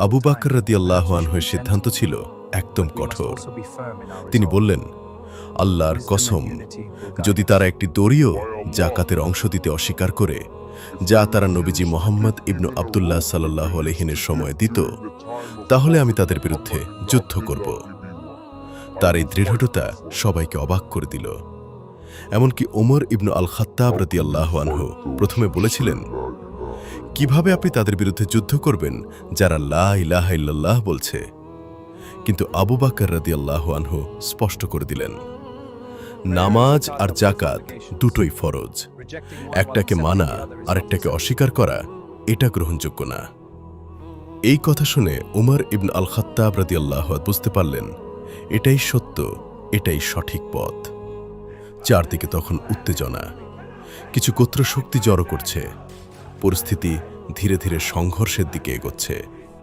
আবু বকর রাদিয়াল্লাহু আনহুর সিদ্ধান্ত ছিল একদম কঠোর। তিনি বললেন, আল্লাহর কসম, যদি তারা একটি দড়িও জাকাতের অংশ দিতে অস্বীকার করে, যা তারা নবীজি মুহাম্মদ ইবনু আবদুল্লাহ সাল্লাল্লাহু আলাইহির সময় দিত, তাহলে আমি তাদের বিরুদ্ধে যুদ্ধ করব। তার এই দৃঢ়তা সবাইকে অবাক করে দিল। এমনকি ওমর ইবনু আল খাত্তাব রাদিয়াল্লাহু আনহু প্রথমে বলেছিলেন, কিভাবে আপনি তাদের বিরুদ্ধে যুদ্ধ করবেন যারা লা ইলাহা ইল্লাল্লাহ বলছে? কিন্তু আবু বকর রাদিয়াল্লাহু আনহু স্পষ্ট করে দিলেন, নামাজ আর জাকাত দুটোই ফরজ। একটাকে মানা আরেকটাকে অস্বীকার করা, এটা গ্রহণযোগ্য না। এই কথা শুনে উমর ইবন আল খাত্তাব রাদিয়াল্লাহু আনহু বুঝতে পারলেন, এটাই সত্য, এটাই সঠিক পথ। চারদিকে তখন উত্তেজনা, কিছু গোত্র শক্তি জড়ো করছে, পরিস্থিতি ধীরে ধীরে সংঘর্ষের দিকে এগোচ্ছে।